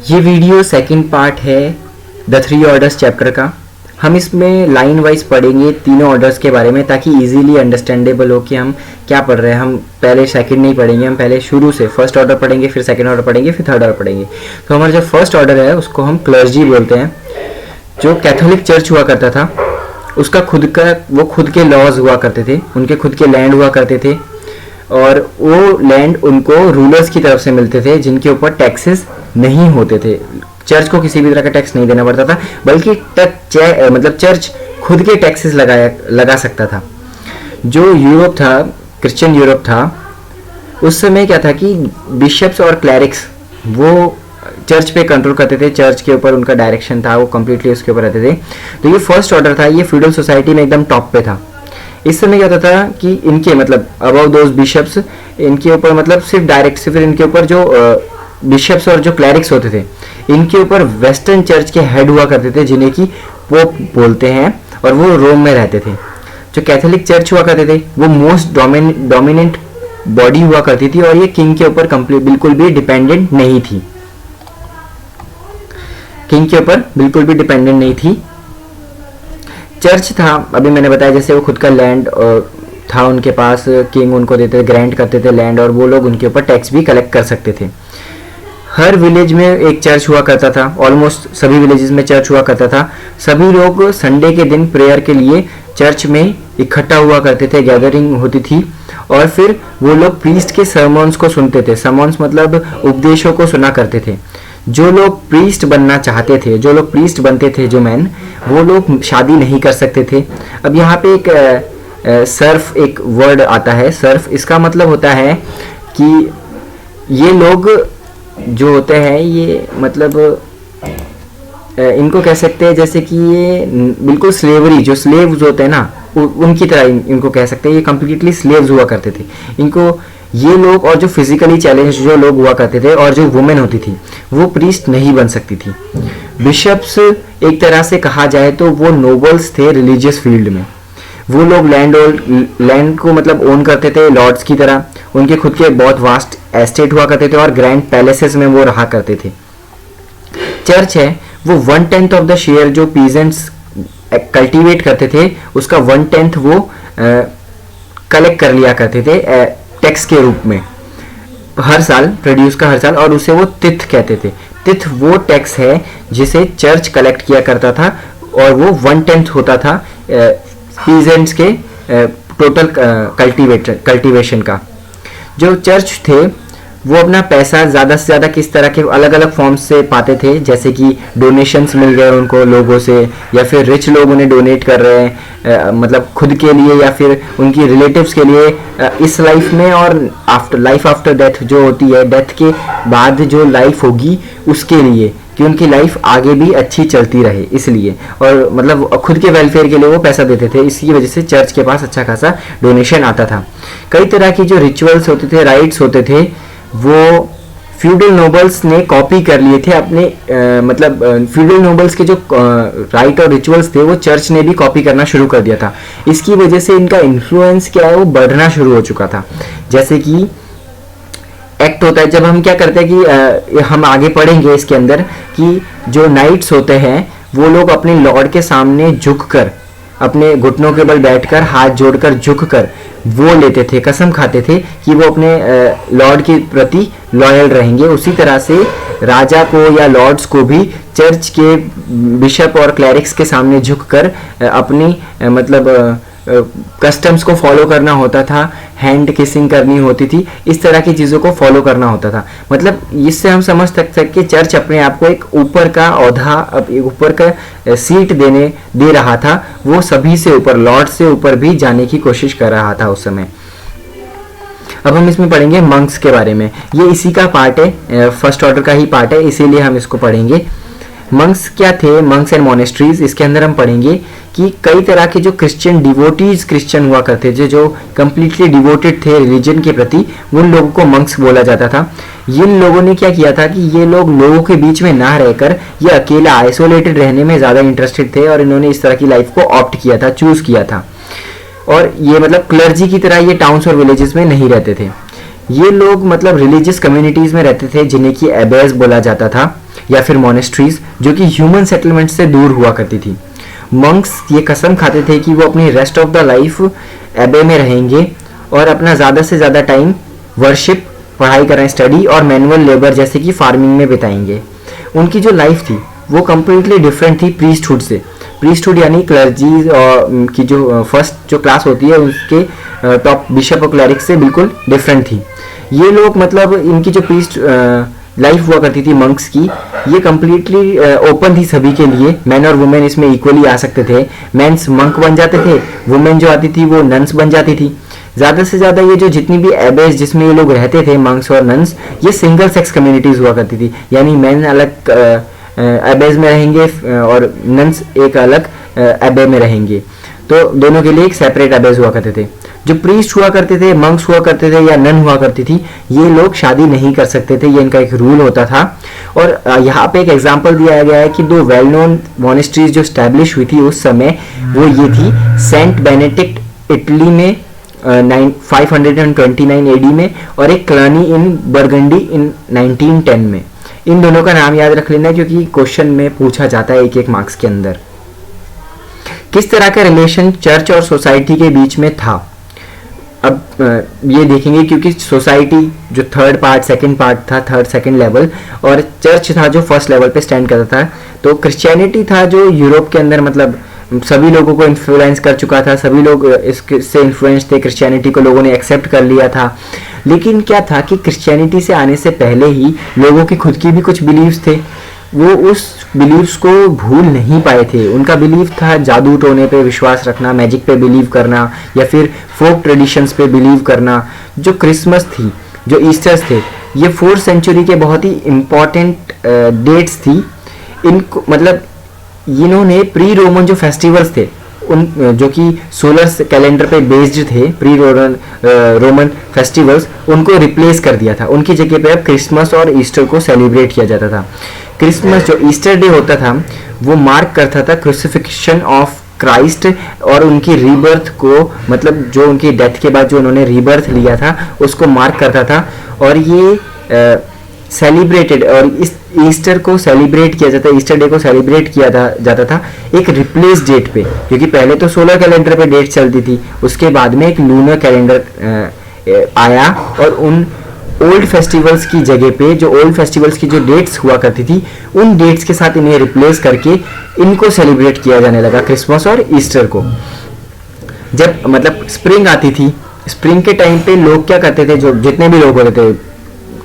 ये video second part है the three orders chapter का। हम इसमें लाइन वाइज पढ़ेंगे तीनों ऑर्डर्स के बारे में ताकि इजीली अंडरस्टैंडेबल हो कि हम क्या पढ़ रहे हैं। हम पहले सेकंड नहीं पढ़ेंगे, हम पहले शुरू से फर्स्ट ऑर्डर पढ़ेंगे, फिर सेकंड ऑर्डर पढ़ेंगे, फिर थर्ड ऑर्डर पढ़ेंगे। तो हमारा जो फर्स्ट ऑर्डर है उसको हम क्लर्जी बोलते हैं। जो कैथोलिक चर्च हुआ करता था उसका खुद के लॉज हुआ करते थे, उनके खुद के लैंड हुआ करते थे और वो लैंड उनको रूलर्स की तरफ से मिलते थे जिनके ऊपर टैक्सेस नहीं होते थे। चर्च को किसी भी तरह का टैक्स नहीं देना पड़ता था, बल्कि चर्च खुद के टैक्सेस लगा सकता था। जो यूरोप था, क्रिश्चियन यूरोप था, उस समय क्या था कि बिशप्स और क्लैरिक्स वो चर्च पे कंट्रोल करते थे, चर्च के ऊपर उनका डायरेक्शन था, वो कम्प्लीटली उसके ऊपर रहते थे। तो ये फर्स्ट ऑर्डर था, ये फ्यूडल सोसाइटी में एकदम टॉप पे था। इस समय क्या होता था कि इनके अबव दोज बिशप्स, इनके ऊपर सिर्फ इनके ऊपर जो बिशप्स और जो क्लैरिक्स होते थे इनके ऊपर वेस्टर्न चर्च के हेड हुआ करते थे जिन्हें कि पोप बोलते हैं, और वो रोम में रहते थे। जो कैथोलिक चर्च हुआ करते थे वो मोस्ट डोमिनेंट बॉडी हुआ करती थी और ये किंग के ऊपर बिल्कुल भी डिपेंडेंट नहीं थी। किंग के ऊपर बिल्कुल भी डिपेंडेंट नहीं थी। चर्च था, अभी मैंने बताया जैसे वो खुद का लैंड था उनके पास, किंग उनको देते, ग्रांट करते थे लैंड, और वो लोग उनके ऊपर टैक्स भी कलेक्ट कर सकते थे। हर विलेज में एक चर्च हुआ करता था, ऑलमोस्ट सभी विलेजेस में चर्च हुआ करता था। सभी लोग संडे के दिन प्रेयर के लिए चर्च में इकट्ठा हुआ करते थे, गैदरिंग होती थी, और फिर वो लोग प्रीस्ट के सरमन्स को सुनते थे। सरमन्स मतलब उपदेशों को सुना करते थे। जो लोग प्रीस्ट बनना चाहते थे, जो लोग प्रीस्ट बनते थे, जो मैन, वो लोग शादी नहीं कर सकते थे। अब यहाँ पे सर्फ एक वर्ड आता है, सर्फ, इसका मतलब होता है कि ये लोग जो होते हैं ये इनको कह सकते हैं जैसे कि ये बिल्कुल स्लेवरी, जो स्लेव्स होते हैं ना उनकी तरह इनको कह सकते हैं। ये कम्प्लीटली स्लेव्स हुआ करते थे। इनको ये लोग, और जो फिजिकली चैलेंज जो लोग हुआ करते थे और जो वुमेन होती थी वो प्रीस्ट नहीं बन सकती थी। बिशप्स एक तरह से कहा जाए तो वो नोबल्स थे रिलीजियस फील्ड में। वो लोग लैंड को ओन करते थे लॉर्ड्स की तरह। उनके खुद के बहुत वास्ट एस्टेट हुआ करते थे और ग्रैंड पैलेसेस में वो रहा करते थे। चर्च है वो 1/10 ऑफ द शेयर जो पीजेंट्स कल्टीवेट करते थे उसका 1/10 वो कलेक्ट कर लिया करते थे टैक्स के रूप में, हर साल प्रोड्यूस का हर साल, और उसे वो तिथ कहते थे। तिथ वो टैक्स है जिसे चर्च कलेक्ट किया करता था और वो 1/10 होता था पीजेंट्स के टोटल कल्टीवेशन का। जो चर्च थे वो अपना पैसा ज़्यादा से ज़्यादा किस तरह के अलग अलग फॉर्म्स से पाते थे, जैसे कि डोनेशंस मिल रहे हैं उनको लोगों से, या फिर रिच लोग उन्हें डोनेट कर रहे हैं खुद के लिए या फिर उनकी रिलेटिव्स के लिए इस लाइफ में, और आफ्टर डेथ जो होती है, डेथ के बाद जो लाइफ होगी उसके लिए, कि उनकी लाइफ आगे भी अच्छी चलती रहे इसलिए, और खुद के वेलफेयर के लिए वो पैसा देते थे। इसी वजह से चर्च के पास अच्छा खासा डोनेशन आता था। कई तरह की जो रिचुअल्स होते थे, राइट्स होते थे, वो फ्यूडल नोबल्स ने कॉपी कर लिए थे अपने फ्यूडल नोबल्स के जो राइट और रिचुअल्स थे वो चर्च ने भी कॉपी करना शुरू कर दिया था। इसकी वजह से इनका इन्फ्लुएंस क्या है वो बढ़ना शुरू हो चुका था। जैसे कि एक्ट होता है, जब हम क्या करते हैं कि हम आगे पढ़ेंगे इसके अंदर कि जो नाइट्स होते हैं वो लोग अपने लॉर्ड के सामने झुककर, अपने घुटनों के बल बैठकर, हाथ जोड़कर झुककर वो लेते थे, कसम खाते थे कि वो अपने लॉर्ड के प्रति लॉयल रहेंगे। उसी तरह से राजा को या लॉर्ड्स को भी चर्च के बिशप और क्लैरिक्स के सामने झुककर अपनी कस्टम्स को फॉलो करना होता था, हैंड किसिंग करनी होती थी, इस तरह की चीज़ों को फॉलो करना होता था। इससे हम समझ सकते हैं कि चर्च अपने आप को एक ऊपर का औहदा, ऊपर का सीट दे रहा था। वो सभी से ऊपर, लॉर्ड से ऊपर भी जाने की कोशिश कर रहा था उस समय। अब हम इसमें पढ़ेंगे मंक्स के बारे में। ये इसी का पार्ट है, फर्स्ट ऑर्डर का ही पार्ट है, इसीलिए हम इसको पढ़ेंगे। मंक्स क्या थे? Monks and monasteries. इसके अंदर हम पढ़ेंगे कि कई तरह के जो क्रिश्चियन हुआ करते थे, जो कम्प्लीटली डिवोटेड थे रिलीजन के प्रति, उन लोगों को मंक्स बोला जाता था। इन लोगों ने क्या किया था कि ये लोगों के बीच में ना रहकर ये अकेला आइसोलेटेड रहने में ज़्यादा इंटरेस्टेड थे, और इन्होंने इस तरह की लाइफ को ऑप्ट किया था, चूज किया था। और ये क्लर्जी की तरह ये टाउन्स और विलेजेस में नहीं रहते थे। ये लोग रिलीजियस कम्युनिटीज़ में रहते थे जिन्हें कि एबेस बोला जाता था। या फिर मोनेस्ट्रीज जो कि ह्यूमन सेटलमेंट से दूर हुआ करती थी। मंक्स ये कसम खाते थे कि वो अपनी रेस्ट ऑफ द लाइफ एबे में रहेंगे और अपना ज़्यादा से ज़्यादा टाइम वर्शिप, पढ़ाई करें, स्टडी और मैनुअल लेबर जैसे कि फार्मिंग में बिताएंगे। उनकी जो लाइफ थी वो कम्प्लीटली डिफरेंट थी प्रीस्टहुड से। प्रीस्टहुड यानी क्लर्जी की जो फर्स्ट जो क्लास होती है उसके टॉप बिशप और क्लरिक से बिल्कुल डिफरेंट थी। ये लोग मतलब इनकी जो प्रीस्ट लाइफ हुआ करती थी मंक्स की, ये कम्प्लीटली ओपन थी सभी के लिए। मैन और वुमेन इसमें इक्वली आ सकते थे। मेंस मंक बन जाते थे, वुमेन जो आती थी वो नन्स बन जाती थी। ज़्यादा से ज़्यादा ये जो जितनी भी एबेज जिसमें ये लोग रहते थे मंक्स और नन्स, ये सिंगल सेक्स कम्युनिटीज़ हुआ करती थी। यानी मैन अलग एबेज में रहेंगे और नन्स एक अलग एबे में रहेंगे, तो दोनों के लिए एक सेपरेट एबेज हुआ करते थे। जो प्रीस्ट हुआ करते थे, मंक्स हुआ करते थे या नन हुआ करती थी, ये लोग शादी नहीं कर सकते थे, ये इनका एक रूल होता था। और यहाँ पे एक एग्जांपल दिया गया है कि दो वेल नोन मोनेस्ट्रीज जो स्टैब्लिश हुई थी उस समय, वो ये थी सेंट बेनेडिक्ट इटली में 529 एडी में, और एक क्लानी इन बर्गंडी इन 1910 में। इन दोनों का नाम याद रख लेना क्योंकि क्वेश्चन में पूछा जाता है एक एक मार्क्स के अंदर। किस तरह का रिलेशन चर्च और सोसाइटी के बीच में था, अब ये देखेंगे क्योंकि सोसाइटी जो थर्ड पार्ट सेकंड पार्ट था, थर्ड सेकंड लेवल, और चर्च था जो फर्स्ट लेवल पे स्टैंड करता था। तो क्रिश्चियनिटी था जो यूरोप के अंदर मतलब सभी लोगों को इन्फ्लुएंस कर चुका था, सभी लोग इससे इन्फ्लुएंस थे, क्रिश्चियनिटी को लोगों ने एक्सेप्ट कर लिया था। लेकिन क्या था कि क्रिश्चियनिटी से आने से पहले ही लोगों की खुद की भी कुछ बिलीव्स थे, वो उस बिलीव्स को भूल नहीं पाए थे। उनका बिलीव था जादू टोने पे विश्वास रखना, मैजिक पे बिलीव करना, या फिर फोक ट्रेडिशंस पे बिलीव करना। जो क्रिसमस थी, जो ईस्टर्स थे, ये 4th सेंचुरी के बहुत ही इम्पॉर्टेंट डेट्स थी। इनको मतलब इन्होंने प्री रोमन जो फेस्टिवल्स थे उन जो कि सोलर कैलेंडर पे बेस्ड थे, प्री रोमन फेस्टिवल्स, उनको रिप्लेस कर दिया था। उनकी जगह पे अब क्रिसमस और ईस्टर को सेलिब्रेट किया जाता था। क्रिसमस जो ईस्टर डे होता था वो मार्क करता था क्रूसिफिक्शन ऑफ क्राइस्ट और उनकी रीबर्थ को, मतलब जो उनकी डेथ के बाद जो उन्होंने रीबर्थ लिया था उसको मार्क करता था। और ये सेलिब्रेटेड, और इस ईस्टर को सेलिब्रेट किया जाता है, ईस्टर डे को सेलिब्रेट किया जाता था एक रिप्लेस डेट पे, क्योंकि पहले तो सोलर कैलेंडर पे डेट चलती थी, उसके बाद में एक लूनर कैलेंडर आया और उन ओल्ड फेस्टिवल्स की जगह पे जो ओल्ड फेस्टिवल्स की जो डेट्स हुआ करती थी उन डेट्स के साथ इन्हें रिप्लेस करके इनको सेलिब्रेट किया जाने लगा, क्रिसमस और ईस्टर को। जब मतलब स्प्रिंग आती थी, स्प्रिंग के टाइम पे लोग क्या करते थे, जो जितने भी लोग होते थे,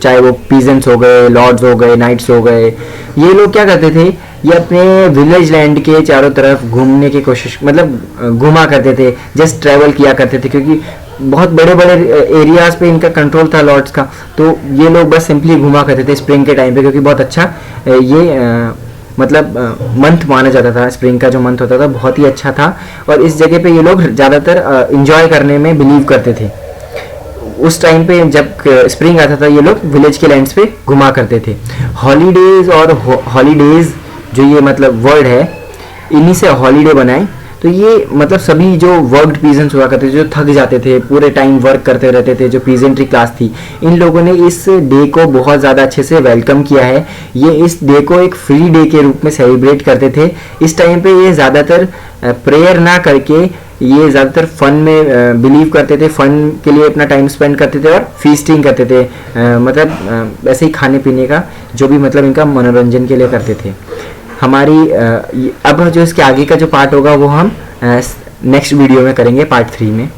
चाहे वो पीजेंट्स हो गए, लॉर्ड्स हो गए, नाइट्स हो गए, ये लोग क्या करते थे, ये अपने विलेज लैंड के चारों तरफ घूमने की कोशिश, मतलब घूमा करते थे, जस्ट ट्रैवल किया करते थे, क्योंकि बहुत बड़े बड़े एरियाज पे इनका कंट्रोल था लॉर्ड्स का। तो ये लोग बस सिंपली घूमा करते थे स्प्रिंग के टाइम पे, क्योंकि बहुत अच्छा ये मतलब मंथ माना जाता था। स्प्रिंग का जो मंथ होता था बहुत ही अच्छा था, और इस जगह पे ये लोग ज़्यादातर इंजॉय करने में बिलीव करते थे। उस टाइम पे जब स्प्रिंग आता था ये लोग विलेज के लैंड्स पे घुमा करते थे। हॉलीडेज और हॉलीडेज जो ये मतलब वर्ड है, इन्हीं से हॉलीडे बनाए। तो ये मतलब सभी जो वर्कड पीजेंट्स हुआ करते थे, जो थक जाते थे, पूरे टाइम वर्क करते रहते थे, जो पीजेंट्री क्लास थी, इन लोगों ने इस डे को बहुत ज़्यादा अच्छे से वेलकम किया है। ये इस डे को एक फ्री डे के रूप में सेलिब्रेट करते थे। इस टाइम पे ये ज़्यादातर प्रेयर ना करके ये ज़्यादातर फन में बिलीव करते थे, फन के लिए अपना टाइम स्पेंड करते थे और फीस्टिंग करते थे, मतलब वैसे ही खाने पीने का जो भी मतलब इनका मनोरंजन के लिए करते थे। हमारी अब जो इसके आगे का जो पार्ट होगा वो हम नेक्स्ट वीडियो में करेंगे, पार्ट 3 में।